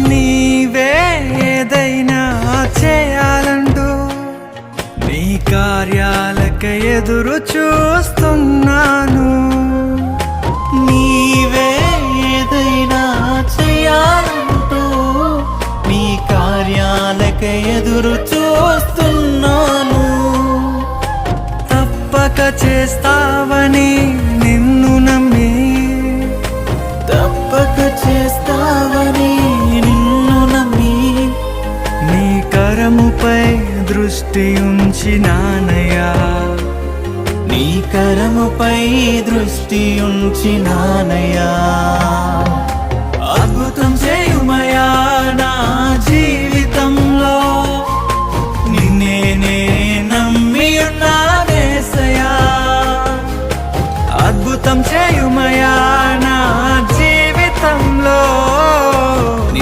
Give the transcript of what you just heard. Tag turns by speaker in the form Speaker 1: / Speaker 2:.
Speaker 1: నీవే ఏదైనా చేయాలంటూ నీ కార్యాలకై ఎదురు చూస్తున్నాను.
Speaker 2: నీవే ఏదైనా చేయాలంటూ నీ కార్యాలకై ఎదురు చూస్తున్నాను.
Speaker 1: తప్పక చేస్తావని నిన్ను నమ్మి,
Speaker 2: తప్పక చేస్తావని నిన్ను నమ్మి,
Speaker 1: నీ కరముపై దృష్టి ఉంచినానయ్యా.
Speaker 2: నీ కరముపై దృష్టి ఉంచినానయ్యా.